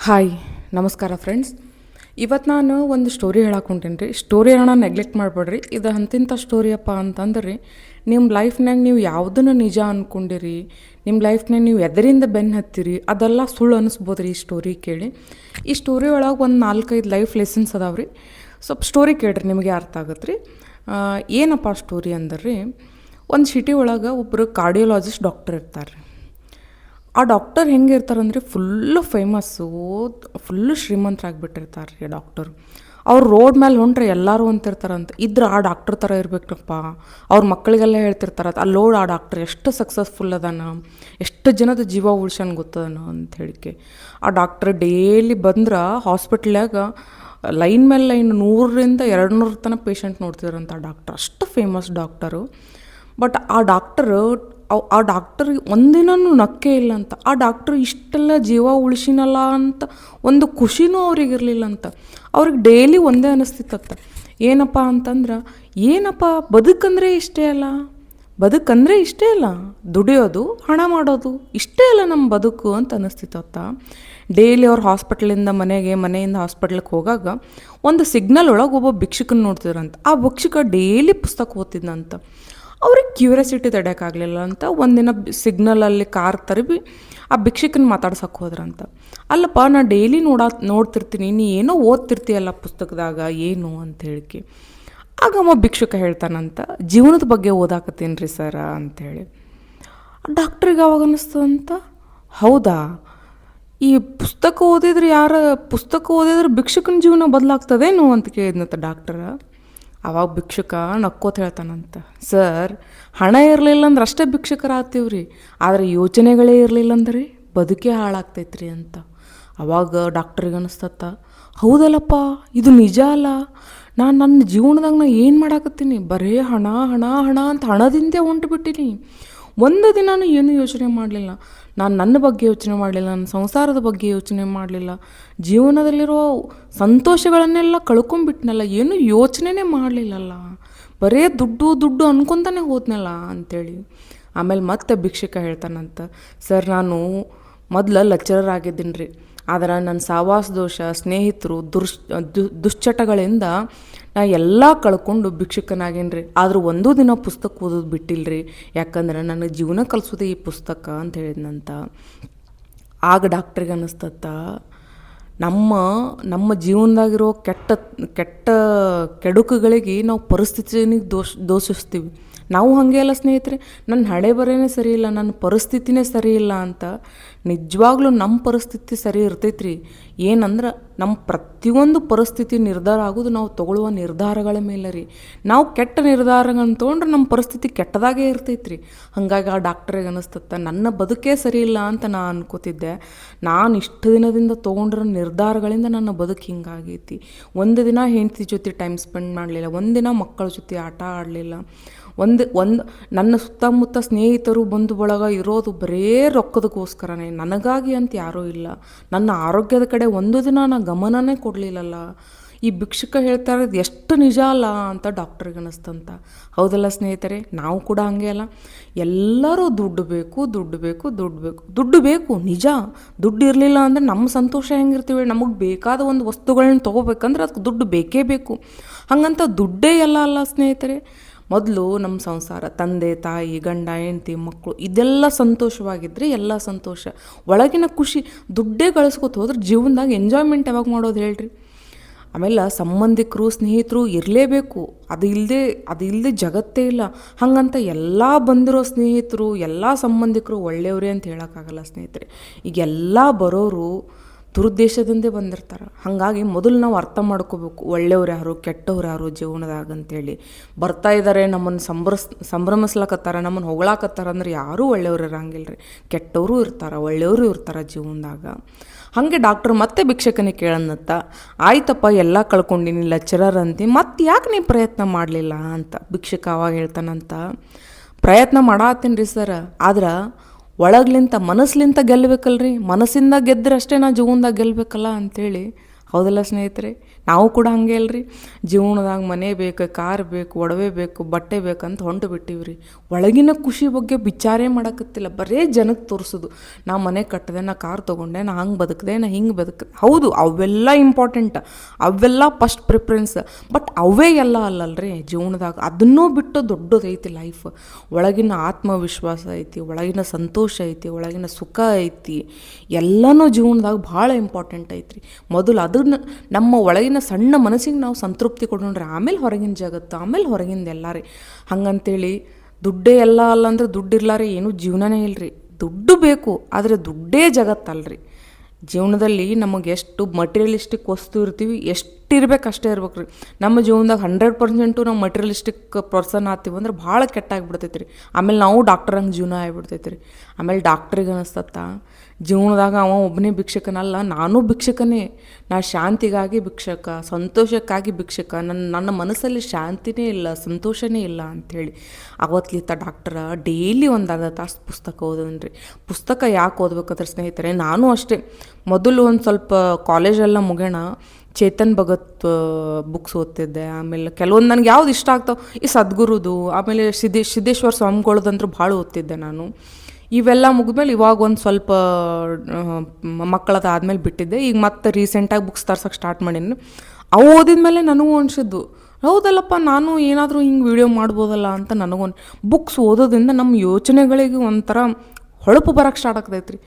Hi ನಮಸ್ಕಾರ friends. ಇವತ್ತು ನಾನು ಒಂದು ಸ್ಟೋರಿ ಹೇಳಾಕೊಂಟೀನಿ ರೀ. ಸ್ಟೋರಿ ಹೇಳೋಣ ನೆಗ್ಲೆಕ್ಟ್ ಮಾಡಬೇಡ್ರಿ. ಇದು ಅಂತಿಂಥ ಸ್ಟೋರಿಯಪ್ಪ ಅಂತಂದ್ರೆ ರೀ, ನಿಮ್ಮ ಲೈಫ್ನಾಗ ನೀವು ಯಾವುದನ್ನು ನಿಜ ಅಂದ್ಕೊಂಡಿರಿ, ನಿಮ್ಮ ಲೈಫ್ನಾಗ ನೀವು ಎದರಿಂದ ಬೆನ್ನು ಹತ್ತಿರಿ, ಅದೆಲ್ಲ ಸುಳ್ಳು ಅನ್ನಿಸ್ಬೋದು ರೀ ಈ ಸ್ಟೋರಿ ಕೇಳಿ. ಈ ಸ್ಟೋರಿ ಒಳಗೆ ಒಂದು 4-5 ಲೈಫ್ ಲೆಸನ್ಸ್ ಅದಾವೆ ರೀ. ಸ್ವಲ್ಪ ಸ್ಟೋರಿ ಕೇಳ್ರಿ, ನಿಮಗೆ ಅರ್ಥ ಆಗತ್ತೆ ರೀ. ಏನಪ್ಪ ಸ್ಟೋರಿ ಅಂದ್ರೆ ರೀ, ಒಂದು ಸಿಟಿ ಒಳಗೆ ಒಬ್ಬರು ಕಾರ್ಡಿಯೋಲಾಜಿಸ್ಟ್ ಡಾಕ್ಟರ್ ಇರ್ತಾರೆ ರೀ. ಆ ಡಾಕ್ಟರ್ ಹೆಂಗೆ ಇರ್ತಾರಂದ್ರೆ ಫುಲ್ಲು ಫೇಮಸ್ಸು, ಫುಲ್ಲು ಶ್ರೀಮಂತರಾಗಿಬಿಟ್ಟಿರ್ತಾರೆ ರೀ ಡಾಕ್ಟರು. ಅವ್ರು ರೋಡ್ ಮೇಲೆ ಹೊಂಟ್ರೆ ಎಲ್ಲರೂ ಅಂತಿರ್ತಾರಂತ, ಇದ್ರೆ ಆ ಡಾಕ್ಟರ್ ಥರ ಇರಬೇಕಪ್ಪ. ಅವ್ರ ಮಕ್ಕಳಿಗೆಲ್ಲ ಹೇಳ್ತಿರ್ತಾರೆ, ಅಲ್ಲೋಡು ಆ ಡಾಕ್ಟರ್ ಎಷ್ಟು ಸಕ್ಸಸ್ಫುಲ್ ಅದಾನ, ಎಷ್ಟು ಜನದ ಜೀವ ಉಳ್ಸನ್ ಗೊತ್ತದನ ಅಂತ ಹೇಳಿಕೆ. ಆ ಡಾಕ್ಟರ್ ಡೈಲಿ ಬಂದ್ರೆ ಹಾಸ್ಪಿಟ್ಲ್ಯಾಗ ಲೈನ್ ಮೇಲೆ ಲೈನ್ 100-200 ತನಕ ಪೇಷಂಟ್ ನೋಡ್ತಿದ್ರಂತ ಆ ಡಾಕ್ಟರ್. ಅಷ್ಟು ಫೇಮಸ್ ಡಾಕ್ಟರು. ಬಟ್ ಆ ಡಾಕ್ಟರ್ಗೆ ಒಂದಿನೂ ನಕ್ಕೆ ಇಲ್ಲ ಅಂತ. ಆ ಡಾಕ್ಟ್ರು ಇಷ್ಟೆಲ್ಲ ಜೀವ ಉಳಿಸಿನಲ್ಲ ಅಂತ ಒಂದು ಖುಷಿನೂ ಅವ್ರಿಗಿರಲಿಲ್ಲ ಅಂತ. ಅವ್ರಿಗೆ ಡೈಲಿ ಒಂದೇ ಅನ್ನಿಸ್ತಿತ್ತತ್ತ, ಏನಪ್ಪ ಅಂತಂದ್ರೆ, ಏನಪ್ಪ ಬದುಕಂದರೆ ಇಷ್ಟೇ ಅಲ್ಲ, ಬದುಕಂದರೆ ಇಷ್ಟೇ ಅಲ್ಲ, ದುಡಿಯೋದು, ಹಣ ಮಾಡೋದು, ಇಷ್ಟೇ ಅಲ್ಲ ನಮ್ಮ ಬದುಕು ಅಂತ ಅನ್ನಿಸ್ತಿತ್ತತ್ತ. ಡೈಲಿ ಅವ್ರು ಹಾಸ್ಪಿಟ್ಲಿಂದ ಮನೆಗೆ, ಮನೆಯಿಂದ ಹಾಸ್ಪಿಟ್ಲಿಗೆ ಹೋಗಾಗ ಒಂದು ಸಿಗ್ನಲ್ ಒಳಗೆ ಒಬ್ಬ ಭಿಕ್ಷುಕನ ನೋಡ್ತಿದ್ರಂತ. ಆ ಭಿಕ್ಷುಕ ಡೈಲಿ ಪುಸ್ತಕ ಓದ್ತಿದ್ದಂತ. ಅವ್ರಿಗೆ ಕ್ಯೂರಿಯಾಸಿಟಿ ತಡೆಯೋಕ್ಕಾಗಲಿಲ್ಲ ಅಂತ ಒಂದಿನ ಸಿಗ್ನಲಲ್ಲಿ ಕಾರ್ ತರಬಿ ಆ ಭಿಕ್ಷುಕನ ಮಾತಾಡ್ಸಕ್ಕೆ ಹೋದ್ರಂತ. ಅಲ್ಲಪ್ಪ, ನಾ ಡೈಲಿ ನೋಡ್ತಿರ್ತೀನಿ, ನೀ ಏನೋ ಓದ್ತಿರ್ತೀಯಲ್ಲ ಪುಸ್ತಕದಾಗ, ಏನು ಅಂತ ಹೇಳಿಕೆ. ಆಗ ಅವ ಭಿಕ್ಷುಕ ಹೇಳ್ತಾನಂತ, ಜೀವನದ ಬಗ್ಗೆ ಓದಾಕತ್ತೀನಿ ರೀ ಸರ ಅಂಥೇಳಿ. ಡಾಕ್ಟ್ರಿಗೆ ಅವಾಗ ಅನ್ನಿಸ್ತದಂತ, ಹೌದಾ, ಈ ಪುಸ್ತಕ ಓದಿದ್ರೆ ಭಿಕ್ಷುಕನ ಜೀವನ ಬದಲಾಗ್ತದೇನು ಅಂತ ಕೇಳಿದ್ನಂತ ಡಾಕ್ಟರ. ಅವಾಗ ಭಿಕ್ಷುಕ ನಕ್ಕೋತ ಹೇಳ್ತಾನಂತ, ಸರ್, ಹಣ ಇರಲಿಲ್ಲ ಅಂದ್ರೆ ಅಷ್ಟೇ ಭಿಕ್ಷುಕರಾಗ್ತೀವ್ರಿ, ಆದರೆ ಯೋಚನೆಗಳೇ ಇರಲಿಲ್ಲ ಅಂದ್ರೆ ಬದುಕೇ ಹಾಳಾಗ್ತೈತ್ರಿ ಅಂತ. ಅವಾಗ ಡಾಕ್ಟ್ರಿಗೆ ಅನ್ನಿಸ್ತತ್ತ, ಹೌದಲ್ಲಪ್ಪ, ಇದು ನಿಜ ಅಲ್ಲ. ನಾನು ನನ್ನ ಜೀವನದಾಗ ಏನು ಮಾಡಾಕತ್ತೀನಿ, ಬರೀ ಹಣ ಹಣ ಹಣ ಅಂತ ಹಣದಿಂದೇ ಹೊಂಟುಬಿಟ್ಟಿನಿ. ಒಂದು ದಿನಾನು ಏನೂ ಯೋಚನೆ ಮಾಡಲಿಲ್ಲ. ನಾನು ನನ್ನ ಬಗ್ಗೆ ಯೋಚನೆ ಮಾಡಲಿಲ್ಲ, ನನ್ನ ಸಂಸಾರದ ಬಗ್ಗೆ ಯೋಚನೆ ಮಾಡಲಿಲ್ಲ, ಜೀವನದಲ್ಲಿರುವ ಸಂತೋಷಗಳನ್ನೆಲ್ಲ ಕಳ್ಕೊಂಬಿಟ್ನಲ್ಲ, ಏನೂ ಯೋಚನೆನೇ ಮಾಡಲಿಲ್ಲಲ್ಲ, ಬರೇ ದುಡ್ಡು ದುಡ್ಡು ಅನ್ಕೊತಾನೆ ಹೋದ್ನಲ್ಲ ಅಂಥೇಳಿ. ಆಮೇಲೆ ಮತ್ತೆ ಭಿಕ್ಷುಕ ಹೇಳ್ತಾನಂತ, ಸರ್, ನಾನು ಮೊದಲು ಲೆಕ್ಚರರ್ ಆಗಿದ್ದೀನಿ ರೀ, ಆದರೆ ನನ್ನ ಸಹವಾಸ ದೋಷ, ಸ್ನೇಹಿತರು, ದುಶ್ಚಟಗಳಿಂದ ನಾ ಎಲ್ಲ ಕಳ್ಕೊಂಡು ಭಿಕ್ಷುಕನಾಗೇನಿ ರೀ. ಆದರೂ ಒಂದೂ ದಿನ ಪುಸ್ತಕ ಓದೋದು ಬಿಟ್ಟಿಲ್ಲ ರೀ, ಯಾಕಂದ್ರೆ ನನಗೆ ಜೀವನ ಕಲಿಸೋದೇ ಈ ಪುಸ್ತಕ ಅಂತ ಹೇಳಿದ್ನಂತ. ಆಗ ಡಾಕ್ಟ್ರಿಗೆ ಅನ್ನಿಸ್ತತ್ತ, ನಮ್ಮ ಜೀವನದಾಗಿರೋ ಕೆಟ್ಟ ಕೆಡುಕುಗಳಿಗೆ ನಾವು ಪರಿಸ್ಥಿತಿನಿಗೆ ದೋಷಿಸ್ತೀವಿ. ನಾವು ಹಾಗೆ ಅಲ್ಲ ಸ್ನೇಹಿತರೆ, ನನ್ನ ಹಣೆ ಬರೇನೇ ಸರಿ ಇಲ್ಲ, ನನ್ನ ಪರಿಸ್ಥಿತಿನೇ ಸರಿ ಇಲ್ಲ ಅಂತ. ನಿಜವಾಗ್ಲೂ ನಮ್ಮ ಪರಿಸ್ಥಿತಿ ಸರಿ ಇರ್ತೈತ್ರಿ. ಏನಂದ್ರೆ ನಮ್ಮ ಪ್ರತಿಯೊಂದು ಪರಿಸ್ಥಿತಿ ನಿರ್ಧಾರ ಆಗೋದು ನಾವು ತೊಗೊಳ್ಳುವ ನಿರ್ಧಾರಗಳ ಮೇಲೆ ರೀ. ನಾವು ಕೆಟ್ಟ ನಿರ್ಧಾರಗಳನ್ನು ತೊಗೊಂಡ್ರೆ ನಮ್ಮ ಪರಿಸ್ಥಿತಿ ಕೆಟ್ಟದಾಗೇ ಇರ್ತೈತ್ರಿ. ಹಾಗಾಗಿ ಆ ಡಾಕ್ಟ್ರಿಗೆ ಅನ್ನಿಸ್ತತ್ತ, ನನ್ನ ಬದುಕೇ ಸರಿ ಇಲ್ಲ ಅಂತ ನಾನು ಅನ್ಕೋತಿದ್ದೆ. ನಾನು ಇಷ್ಟು ದಿನದಿಂದ ತೊಗೊಂಡಿರೋ ನಿರ್ಧಾರಗಳಿಂದ ನನ್ನ ಬದುಕು ಹಿಂಗಾಗೈತಿ. ಒಂದು ದಿನ ಹೆಂಡತಿ ಜೊತೆ ಟೈಮ್ ಸ್ಪೆಂಡ್ ಮಾಡಲಿಲ್ಲ, ಒಂದಿನ ಮಕ್ಕಳ ಜೊತೆ ಆಟ ಆಡಲಿಲ್ಲ, ಒಂದು ನನ್ನ ಸುತ್ತಮುತ್ತ ಸ್ನೇಹಿತರು ಬಂಧು ಬಳಗ ಇರೋದು ಬರೇ ರೊಕ್ಕದಕ್ಕೋಸ್ಕರನೇ, ನನಗಾಗಿ ಅಂತ ಯಾರೂ ಇಲ್ಲ. ನನ್ನ ಆರೋಗ್ಯದ ಕಡೆ ಒಂದು ದಿನ ನಾನು ಗಮನನೇ ಕೊಡಲಿಲ್ಲಲ್ಲ. ಈ ಭಿಕ್ಷುಕ ಹೇಳ್ತಾ ಇರೋದು ಎಷ್ಟು ನಿಜ ಅಲ್ಲ ಅಂತ ಡಾಕ್ಟ್ರಿಗೆ ಅನ್ನಿಸ್ತಂತ. ಹೌದಲ್ಲ ಸ್ನೇಹಿತರೆ, ನಾವು ಕೂಡ ಹಾಗೆ ಅಲ್ಲ. ಎಲ್ಲರೂ ದುಡ್ಡು ಬೇಕು, ದುಡ್ಡು ಬೇಕು, ದುಡ್ಡು ಬೇಕು, ದುಡ್ಡು ಬೇಕು, ನಿಜ. ದುಡ್ಡು ಇರಲಿಲ್ಲ ಅಂದರೆ ನಮ್ಮ ಸಂತೋಷ ಹೆಂಗಿರ್ತೀವಿ, ನಮಗೆ ಬೇಕಾದ ಒಂದು ವಸ್ತುಗಳನ್ನ ತೊಗೋಬೇಕಂದ್ರೆ ಅದಕ್ಕೆ ದುಡ್ಡು ಬೇಕೇ ಬೇಕು. ಹಾಗಂತ ದುಡ್ಡೇ ಎಲ್ಲ ಅಲ್ಲ ಸ್ನೇಹಿತರೆ. ಮೊದಲು ನಮ್ಮ ಸಂಸಾರ, ತಂದೆ ತಾಯಿ, ಗಂಡ ಹೆಂಡತಿ, ಮಕ್ಕಳು, ಇದೆಲ್ಲ ಸಂತೋಷವಾಗಿದ್ದರೆ ಎಲ್ಲ ಸಂತೋಷ, ಒಳಗಿನ ಖುಷಿ. ದುಡ್ಡೇ ಗಳಿಸ್ಕೊತ ಹೋದ್ರೆ ಜೀವನದಾಗ ಎಂಜಾಯ್ಮೆಂಟ್ ಯಾವಾಗ ಮಾಡೋದು ಹೇಳ್ರಿ. ಆಮೇಲೆ ಸಂಬಂಧಿಕರು, ಸ್ನೇಹಿತರು ಇರಲೇಬೇಕು, ಅದು ಇಲ್ಲದೆ ಜಗತ್ತೇ ಇಲ್ಲ. ಹಾಗಂತ ಎಲ್ಲ ಬಂದಿರೋ ಸ್ನೇಹಿತರು, ಎಲ್ಲ ಸಂಬಂಧಿಕರು ಒಳ್ಳೆಯವರೇ ಅಂತ ಹೇಳೋಕ್ಕಾಗಲ್ಲ ಸ್ನೇಹಿತರೆ. ಈಗ ಎಲ್ಲ ಬರೋರು ದುರುದ್ದೇಶದಿಂದೇ ಬಂದಿರ್ತಾರೆ. ಹಾಗಾಗಿ ಮೊದಲು ನಾವು ಅರ್ಥ ಮಾಡ್ಕೋಬೇಕು, ಒಳ್ಳೆಯವ್ರು ಯಾರು, ಕೆಟ್ಟವ್ರು ಯಾರು ಜೀವನದಾಗ ಅಂತೇಳಿ. ಬರ್ತಾ ಇದ್ದಾರೆ, ನಮ್ಮನ್ನು ಸಂಭ್ರಮಿಸ್ಲಾಕತ್ತಾರ, ನಮ್ಮನ್ನು ಹೊಗಳಾಕತ್ತಾರ ಅಂದ್ರೆ ಯಾರೂ ಒಳ್ಳೆಯವ್ರು ಇರಂಗಿಲ್ಲ ರೀ. ಕೆಟ್ಟವರು ಇರ್ತಾರೆ, ಒಳ್ಳೆಯವರು ಇರ್ತಾರೆ ಜೀವನದಾಗ. ಹಾಗೆ ಡಾಕ್ಟ್ರು ಮತ್ತೆ ಭಿಕ್ಷಕನಿಗೆ ಕೇಳನ್ನತ್ತ, ಆಯ್ತಪ್ಪ, ಎಲ್ಲ ಕಳ್ಕೊಂಡಿನಿ, ಲೆಕ್ಚರರ್ ಅಂತಿ, ಮತ್ತೆ ಯಾಕೆ ನೀವು ಪ್ರಯತ್ನ ಮಾಡಲಿಲ್ಲ ಅಂತ. ಭಿಕ್ಷಕ ಅವಾಗ ಹೇಳ್ತಾನಂತ, ಪ್ರಯತ್ನ ಮಾಡತ್ತೀನಿ ರೀ ಸರ್, ಆದ್ರೆ ಒಳಗ್ಲಿಂತ ಮನಸ್ಲಿಂತ ಗೆಲ್ಲಬೇಕಲ್ರಿ, ಮನಸ್ಸಿಂದ ಗೆದ್ದರೆ ಅಷ್ಟೇ ನಾ ಜೀವನದಾಗ ಗೆಲ್ಲಬೇಕಲ್ಲ ಅಂಥೇಳಿ. ಹೌದಲ್ಲ ಸ್ನೇಹಿತರೆ, ನಾವು ಕೂಡ ಹಂಗೆ ಅಲ್ರಿ, ಜೀವನದಾಗ ಮನೆ ಬೇಕು, ಕಾರ್ ಬೇಕು, ಒಡವೆ ಬೇಕು, ಬಟ್ಟೆ ಬೇಕಂತ ಹೊಂಟು ಬಿಟ್ಟಿವ್ರಿ. ಒಳಗಿನ ಖುಷಿ ಬಗ್ಗೆ ವಿಚಾರೇ ಮಾಡೋಕತ್ತಿಲ್ಲ, ಬರೇ ಜನಕ್ಕೆ ತೋರಿಸೋದು. ನಾ ಮನೆ ಕಟ್ಟಿದೆ, ನಾ ಕಾರ್ ತೊಗೊಂಡೆ, ನಾ ಹಂಗೆ ಬದುಕಿದೆ, ನಾ ಹಿಂಗೆ ಬದುಕಿದೆ. ಹೌದು, ಅವೆಲ್ಲ ಇಂಪಾರ್ಟೆಂಟ್, ಅವೆಲ್ಲ ಫಸ್ಟ್ ಪ್ರಿಫರೆನ್ಸ್. ಬಟ್ ಅವೇ ಎಲ್ಲ ಅಲ್ಲಲ್ರಿ ಜೀವನದಾಗ. ಅದನ್ನೂ ಬಿಟ್ಟು ದೊಡ್ಡದೈತಿ ಲೈಫ್. ಒಳಗಿನ ಆತ್ಮವಿಶ್ವಾಸ ಐತಿ, ಒಳಗಿನ ಸಂತೋಷ ಐತಿ, ಒಳಗಿನ ಸುಖ ಐತಿ, ಎಲ್ಲನೂ ಜೀವನದಾಗ ಭಾಳ ಇಂಪಾರ್ಟೆಂಟ್ ಐತ್ರಿ. ಮೊದಲು ಅದನ್ನ ನಮ್ಮ ಒಳಗಿನ ಸಣ್ಣ ಮನಸ್ಸಿಗೆ ನಾವು ಸಂತೃಪ್ತಿ ಕೊಡೋಣ್ರಿ, ಆಮೇಲೆ ಹೊರಗಿನ ಜಗತ್ತು, ಆಮೇಲೆ ಹೊರಗಿಂದ ಎಲ್ಲ ರೀ. ಹಂಗಂತೇಳಿ ದುಡ್ಡೇ ಎಲ್ಲ ಅಲ್ಲ ಅಂದ್ರೆ ದುಡ್ಡು ಇರ್ಲಾರೆ ಏನೂ ಜೀವನನೇ ಇಲ್ಲರಿ. ದುಡ್ಡು ಬೇಕು, ಆದರೆ ದುಡ್ಡೇ ಜಗತ್ತಲ್ರಿ. ಜೀವನದಲ್ಲಿ ನಮಗೆ ಎಷ್ಟು ಮಟೀರಿಯಲಿಸ್ಟಿಕ್ ವಸ್ತು ಇರ್ತೀವಿ, ಎಷ್ಟಿರ್ಬೇಕು ಅಷ್ಟೇ ಇರ್ಬೇಕು ರೀ. ನಮ್ಮ ಜೀವನದಾಗ 100% ನಾವು ಮಟೀರಿಯಲಿಸ್ಟಿಕ್ ಪರ್ಸನ್ ಆಗ್ತೀವಿ ಅಂದ್ರೆ ಭಾಳ ಕೆಟ್ಟಾಗಿಬಿಡ್ತೈತೆ ರೀ. ಆಮೇಲೆ ನಾವು ಡಾಕ್ಟರ್ ಹಂಗೆ ಜೀವನ ಆಗಿಬಿಡ್ತೈತೆ ರೀ. ಆಮೇಲೆ ಡಾಕ್ಟ್ರಿಗೆ ಅನಿಸ್ತತ್ತ ಜೀವನದಾಗ ಅವ ಒಬ್ಬನೇ ಭಿಕ್ಷಕನಲ್ಲ, ನಾನೂ ಭಿಕ್ಷಕನೇ. ನಾ ಶಾಂತಿಗಾಗಿ ಭಿಕ್ಷಕ, ಸಂತೋಷಕ್ಕಾಗಿ ಭಿಕ್ಷಕ. ನನ್ನ ಮನಸ್ಸಲ್ಲಿ ಶಾಂತಿನೇ ಇಲ್ಲ, ಸಂತೋಷನೇ ಇಲ್ಲ ಅಂಥೇಳಿ ಅವತ್ತಲಿತ್ತ ಡಾಕ್ಟರ ಡೈಲಿ ಒಂದು ಅರ್ಧ ತಾಸು ಪುಸ್ತಕ ಓದೋನ್ರಿ. ಪುಸ್ತಕ ಯಾಕೆ ಓದ್ಬೇಕಂದ್ರೆ ಸ್ನೇಹಿತರೆ, ನಾನು ಅಷ್ಟೇ ಮೊದಲು ಒಂದು ಸ್ವಲ್ಪ ಕಾಲೇಜೆಲ್ಲ ಮುಗೋಣ ಚೇತನ್ ಭಗತ್ ಬುಕ್ಸ್ ಓದ್ತಿದ್ದೆ. ಆಮೇಲೆ ಕೆಲವೊಂದು ನನಗೆ ಯಾವ್ದು ಇಷ್ಟ ಆಗ್ತಾವೆ, ಈ ಸದ್ಗುರುದು, ಆಮೇಲೆ ಸಿದ್ದೇಶ್ವರ ಸ್ವಾಮಿಗಳದಂತೂ ಭಾಳ ಓದ್ತಿದ್ದೆ ನಾನು. ಇವೆಲ್ಲ ಮುಗಿದ್ಮೇಲೆ ಇವಾಗ ಒಂದು ಸ್ವಲ್ಪ ಮಕ್ಕಳದ ಆದಮೇಲೆ ಬಿಟ್ಟಿದ್ದೆ. ಈಗ ಮತ್ತೆ ರೀಸೆಂಟಾಗಿ ಬುಕ್ಸ್ ತರ್ಸೋಕ್ಕೆ ಸ್ಟಾರ್ಟ್ ಮಾಡೀನಿ. ಅವು ಓದಿದ್ಮೇಲೆ ನನಗೂ ಅನಿಸಿದ್ದು, ಹೌದಲ್ಲಪ್ಪ ನಾನು ಏನಾದರೂ ಹಿಂಗೆ ವೀಡಿಯೋ ಮಾಡ್ಬೋದಲ್ಲ ಅಂತ ನನಗೊಂದು. ಬುಕ್ಸ್ ಓದೋದ್ರಿಂದ ನಮ್ಮ ಯೋಚನೆಗಳಿಗೆ ಒಂಥರ ಹೊಳಪು ಬರೋಕ್ಕೆ ಸ್ಟಾರ್ಟ್ ಆಗ್ತೈತೆ ರೀ.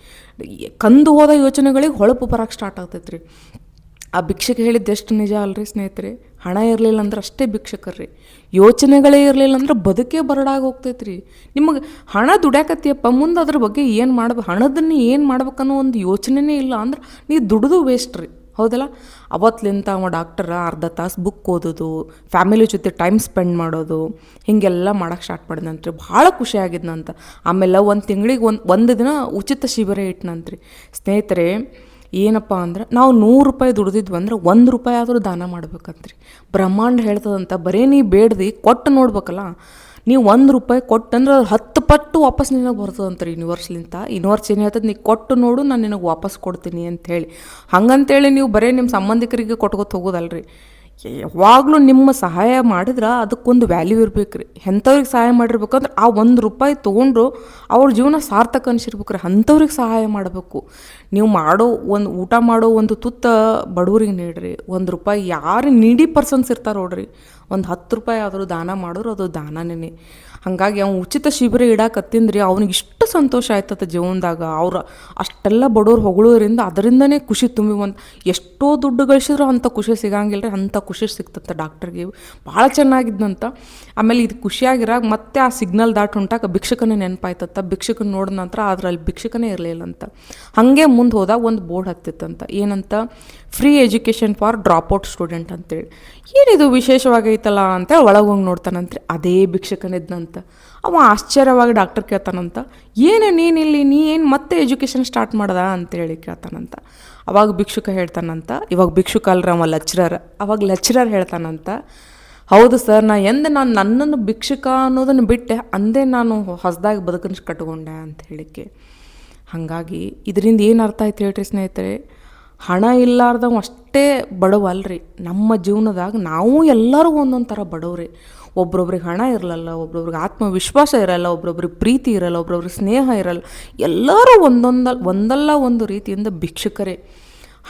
ಕಂದು ಹೋದ ಯೋಚನೆಗಳಿಗೆ ಹೊಳಪು ಬರೋಕ್ಕೆ ಸ್ಟಾರ್ಟ್ ಆಗ್ತೈತೆ ರೀ. ಆ ಭಿಕ್ಷಕ ಹೇಳಿದ್ದು ಎಷ್ಟು ನಿಜ ಅಲ್ರಿ ಸ್ನೇಹಿತರೆ. ಹಣ ಇರಲಿಲ್ಲ ಅಂದ್ರೆ ಅಷ್ಟೇ ಭಿಕ್ಷಕರ್ರಿ. ಯೋಚನೆಗಳೇ ಇರಲಿಲ್ಲ ಅಂದ್ರೆ ಬದುಕೇ ಬರಡಾಗಿ ಹೋಗ್ತೈತೆ ರೀ. ನಿಮಗೆ ಹಣ ದುಡ್ಯಾಕತ್ತೀಯಪ್ಪ, ಮುಂದೆ ಅದ್ರ ಬಗ್ಗೆ ಏನು ಮಾಡ್ಬೇಕು, ಹಣದನ್ನು ಏನು ಮಾಡ್ಬೇಕನ್ನೋ ಒಂದು ಯೋಚನೆನೇ ಇಲ್ಲ ಅಂದ್ರೆ ನೀವು ದುಡ್ದು ವೇಸ್ಟ್ ರೀ. ಹೌದಲ್ಲ? ಅವತ್ತಲಿಂತ ಅವ ಡಾಕ್ಟರ ಅರ್ಧ ತಾಸು ಬುಕ್ ಓದೋದು, ಫ್ಯಾಮಿಲಿ ಜೊತೆ ಟೈಮ್ ಸ್ಪೆಂಡ್ ಮಾಡೋದು, ಹೀಗೆಲ್ಲ ಮಾಡೋಕ್ಕೆ ಸ್ಟಾರ್ಟ್ ಮಾಡಿದಂತ್ರಿ. ಭಾಳ ಖುಷಿ ಆಗಿದ್ನಂತ. ಆಮೇಲೆ ಒಂದು ತಿಂಗಳಿಗೆ ಒಂದು ದಿನ ಉಚಿತ ಶಿಬಿರ ಇಟ್ಟನಂತ್ರಿ. ಸ್ನೇಹಿತರೆ, ಏನಪ್ಪ ಅಂದ್ರೆ ನಾವು 100 ರೂಪಾಯಿ ದುಡ್ದಿದ್ವಿ ಅಂದ್ರೆ 1 ರೂಪಾಯಿ ಆದರೂ ದಾನ ಮಾಡ್ಬೇಕಂತ್ರಿ. ಬ್ರಹ್ಮಾಂಡ ಹೇಳ್ತದಂತ. ಬರೀ ನೀ ಬೇಡ್ದು ಕೊಟ್ಟು ನೋಡ್ಬೇಕಲ್ಲ. ನೀವು 1 ರೂಪಾಯಿ ಕೊಟ್ಟಂದ್ರೆ 10 ಪಟ್ಟು ವಾಪಸ್ ನಿನಗೆ ಬರ್ತದಂತ್ರಿ ಯೂನಿವರ್ಸ್ಲಿಂತ. ಯೂನಿವರ್ಸ್ ಏನು ಹೇಳ್ತದೆ, ನೀ ಕೊಟ್ಟು ನೋಡು, ನಾನು ನಿನಗೆ ವಾಪಸ್ ಕೊಡ್ತೀನಿ ಅಂಥೇಳಿ. ಹಂಗಂತೇಳಿ ನೀವು ಬರೀ ನಿಮ್ಮ ಸಂಬಂಧಿಕರಿಗೆ ಕೊಟ್ಕೊತ ಹೋಗೋದಲ್ರಿ. ಯಾವಾಗಲೂ ನಿಮ್ಮ ಸಹಾಯ ಮಾಡಿದ್ರೆ ಅದಕ್ಕೊಂದು ವ್ಯಾಲ್ಯೂ ಇರ್ಬೇಕು ರೀ. ಎಂಥವ್ರಿಗೆ ಸಹಾಯ ಮಾಡಿರ್ಬೇಕಂದ್ರೆ ಆ 1 ರೂಪಾಯಿ ತೊಗೊಂಡ್ರು ಅವ್ರ ಜೀವನ ಸಾರ್ಥಕ ಅನಿಸಿರ್ಬೇಕು ರೀ. ಅಂಥವ್ರಿಗೆ ಸಹಾಯ ಮಾಡಬೇಕು. ನೀವು ಮಾಡೋ ಊಟ ಮಾಡೋ ಒಂದು ತುತ್ತ ಬಡವ್ರಿಗೆ ನೀಡ್ರಿ. 1 ರೂಪಾಯಿ ಯಾರು ನೀಡಿ ಪರ್ಸನ್ಸ್ ಇರ್ತಾರೆ ನೋಡ್ರಿ, ಒಂದು 10 ರೂಪಾಯಿ ಆದರೂ ದಾನ ಮಾಡಿದ್ರು ಅದು ದಾನನೇ. ಹಾಗಾಗಿ ಅವ್ನು ಉಚಿತ ಶಿಬಿರ ಇಡಾಕತ್ತಿಂದ್ರಿ ಅವ್ನಿಗೆ ಇಷ್ಟು ಸಂತೋಷ ಆಯ್ತದ ಜೀವನದಾಗ. ಅವ್ರು ಅಷ್ಟೆಲ್ಲ ಬಡವ್ರು ಹೊಗಳೋದ್ರಿಂದ ಅದರಿಂದನೇ ಖುಷಿ ತುಂಬಿವಂತ. ಎಷ್ಟೋ ದುಡ್ಡು ಗಳಿಸಿದ್ರು ಅಂಥ ಖುಷಿ ಸಿಗಂಗಿಲ್ಲ ರೀ, ಅಂಥ ಖುಷಿ ಸಿಗ್ತಂತ ಡಾಕ್ಟರ್ಗೆ. ಭಾಳ ಚೆನ್ನಾಗಿದ್ದಂತ. ಆಮೇಲೆ ಇದು ಖುಷಿಯಾಗಿರಾಗ ಮತ್ತೆ ಆ ಸಿಗ್ನಲ್ ದಾಟ್ ಹೊಂಟಾಗ ಭಿಕ್ಷಕನೇ ನೆನಪಾಯ್ತತ್ತ. ಭಿಕ್ಷಕನ ನೋಡಿದ ನಂತರ ಅದ್ರಲ್ಲಿ ಭಿಕ್ಷಕನೇ ಇರಲಿಲ್ಲಂತ. ಹಾಗೆ ಮುಂದೆ ಹೋದಾಗ ಒಂದು ಬೋರ್ಡ್ ಹತ್ತಿತ್ತಂತ, ಏನಂತ, free education for dropout student ಅಂತೇಳಿ. ಏನಿದು ವಿಶೇಷವಾಗೈತಲ್ಲ ಅಂತೇಳಿ ಒಳಗೆ ಹೋಗಿ ನೋಡ್ತಾನಂತ್ರಿ. ಅದೇ ಭಿಕ್ಷಕನಿದ್ನಂತ. ಅವ ಆಶ್ಚರ್ಯವಾಗಿ ಡಾಕ್ಟರ್ ಕೇಳ್ತಾನಂತ, ನೀನಿಲ್ಲಿ ನೀ ಏನು ಮತ್ತೆ ಎಜುಕೇಷನ್ ಸ್ಟಾರ್ಟ್ ಮಾಡ್ದ ಅಂತೇಳಿ ಕೇಳ್ತಾನಂತ. ಅವಾಗ ಭಿಕ್ಷುಕ ಹೇಳ್ತಾನಂತ, ಇವಾಗ ಭಿಕ್ಷುಕ ಅಲ್ರ ಅವ ಲೆಕ್ಚರರ್. ಅವಾಗ ಲೆಕ್ಚರರ್ ಹೇಳ್ತಾನಂತ, ಹೌದು ಸರ್, ನನ್ನನ್ನು ಭಿಕ್ಷುಕ ಅನ್ನೋದನ್ನು ಬಿಟ್ಟೆ, ಅಂದೇ ನಾನು ಹೊಸದಾಗಿ ಬದುಕನ್ನು ಕಟ್ಕೊಂಡೆ ಅಂತ ಹೇಳಿಕೆ. ಹಾಗಾಗಿ ಇದರಿಂದ ಏನು ಅರ್ಥ ಆಯ್ತು ಹೇಳ್ರಿ ಸ್ನೇಹಿತರೆ, ಹಣ ಇಲ್ಲಾರ್ದವ ಅಷ್ಟೇ ಬಡವ ಅಲ್ರಿ. ನಮ್ಮ ಜೀವನದಾಗ ನಾವು ಎಲ್ಲರೂ ಒಂದೊಂದು ಥರ ಬಡವ್ರಿ. ಒಬ್ರೊಬ್ರಿಗೆ ಹಣ ಇರಲ್ಲ, ಒಬ್ರೊಬ್ರಿಗೆ ಆತ್ಮವಿಶ್ವಾಸ ಇರಲ್ಲ, ಒಬ್ರೊಬ್ರಿಗೆ ಪ್ರೀತಿ ಇರಲ್ಲ, ಒಬ್ರೊಬ್ರಿಗೆ ಸ್ನೇಹ ಇರಲ್ಲ. ಎಲ್ಲರೂ ಒಂದಲ್ಲ ಒಂದು ರೀತಿಯಿಂದ ಭಿಕ್ಷುಕರೇ.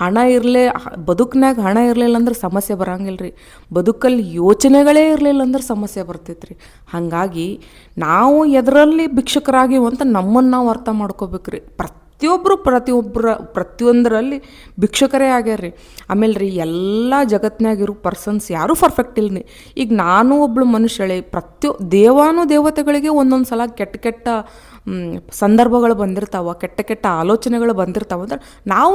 ಹಣ ಬದುಕಿನಾಗ ಹಣ ಇರಲಿಲ್ಲ ಅಂದ್ರೆ ಸಮಸ್ಯೆ ಬರಂಗಿಲ್ಲ ರೀ. ಬದುಕಲ್ಲಿ ಯೋಚನೆಗಳೇ ಇರಲಿಲ್ಲ ಅಂದ್ರೆ ಸಮಸ್ಯೆ ಬರ್ತೈತೆ ರೀ. ಹಾಗಾಗಿ ನಾವು ಎದರಲ್ಲಿ ಭಿಕ್ಷುಕರಾಗಿವು ಅಂತ ನಮ್ಮನ್ನು ನಾವು ಅರ್ಥ ಮಾಡ್ಕೋಬೇಕ್ರಿ. ಪ್ರತಿಯೊಂದರಲ್ಲಿ ಭಿಕ್ಷುಕರೇ ಆಗ್ಯಾರ್ರಿ. ಆಮೇಲೆ ರೀ, ಎಲ್ಲ ಜಗತ್ತಿನಾಗಿರೋ ಪರ್ಸನ್ಸ್ ಯಾರೂ ಪರ್ಫೆಕ್ಟ್ ಇಲ್ಲ ರೀ. ಈಗ ನಾನು ಒಬ್ಬಳು ಮನುಷ್ಯಳೆ. ದೇವತೆಗಳಿಗೆ ಒಂದೊಂದು ಸಲ ಕೆಟ್ಟ ಸಂದರ್ಭಗಳು ಬಂದಿರ್ತಾವೆ, ಕೆಟ್ಟ ಆಲೋಚನೆಗಳು ಬಂದಿರ್ತಾವೆ ಅಂದ್ರೆ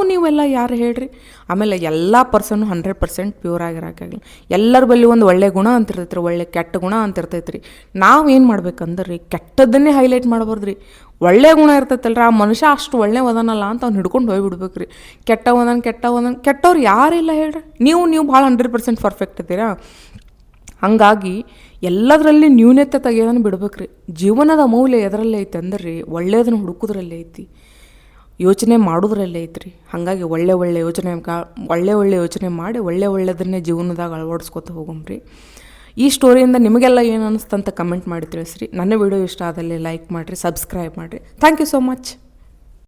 ನೀವೆಲ್ಲ ಯಾರು ಹೇಳ್ರಿ. ಆಮೇಲೆ ಎಲ್ಲ ಪರ್ಸನ್ನು 100% ಪ್ಯೂರ್ ಆಗಿರೋಕ್ಕಾಗಲ್ಲ. ಎಲ್ಲರ ಬಳಿ ಒಂದು ಒಳ್ಳೆ ಗುಣ ಅಂತಿರ್ತೈತೆ ರೀ, ಒಳ್ಳೆ ಕೆಟ್ಟ ಗುಣ ಅಂತಿರ್ತೈತೆ ರೀ. ನಾವೇನು ಮಾಡ್ಬೇಕಂದ್ರೆ ರೀ, ಕೆಟ್ಟದ್ದನ್ನೇ ಹೈಲೈಟ್ ಮಾಡ್ಬಾರ್ದು ರೀ. ಒಳ್ಳೆ ಗುಣ ಇರ್ತೈತಲ್ರಿ, ಆ ಮನುಷ್ಯ ಅಷ್ಟು ಒಳ್ಳೆ ಓದನಲ್ಲ ಅಂತ ಅವ್ನು ಹಿಡ್ಕೊಂಡು ಹೋಗ್ಬಿಡ್ಬೇಕು ರೀ. ಕೆಟ್ಟವ್ರು ಯಾರಿಲ್ಲ ಹೇಳ್ರಿ. ನೀವು ಭಾಳ 100% ಪರ್ಫೆಕ್ಟ್ ಇದ್ದೀರಾ. ಹಾಗಾಗಿ ಎಲ್ಲದರಲ್ಲಿ ನ್ಯೂನತೆ ತೆಗೆಯೋದನ್ನು ಬಿಡ್ಬೇಕು ರೀ. ಜೀವನದ ಮೌಲ್ಯ ಎದರಲ್ಲೇ ಐತೆ ಅಂದ್ರೆ ರೀ, ಒಳ್ಳೆಯದನ್ನು ಹುಡುಕೋದ್ರಲ್ಲೇ ಐತಿ. ಯೋಚನೆ ಮಾಡೋದ್ರಲ್ಲೇ ಐತ್ರಿ. ಹಾಗಾಗಿ ಒಳ್ಳೆ ಯೋಚನೆ ಮಾಡಿ ಒಳ್ಳೆಯದನ್ನೇ ಜೀವನದಾಗ ಅಳವಡಿಸ್ಕೊತ ಹೋಗಮ್ರಿ. ಈ ಸ್ಟೋರಿಯಿಂದ ನಿಮಗೆಲ್ಲ ಏನು ಅನ್ನಿಸ್ತಂತ ಕಮೆಂಟ್ ಮಾಡಿ ತಿಳಿಸ್ರಿ. ನನ್ನ ವಿಡಿಯೋ ಇಷ್ಟ ಆದಲ್ಲಿ ಲೈಕ್ ಮಾಡಿರಿ, ಸಬ್ಸ್ಕ್ರೈಬ್ ಮಾಡಿರಿ. Thank you so much.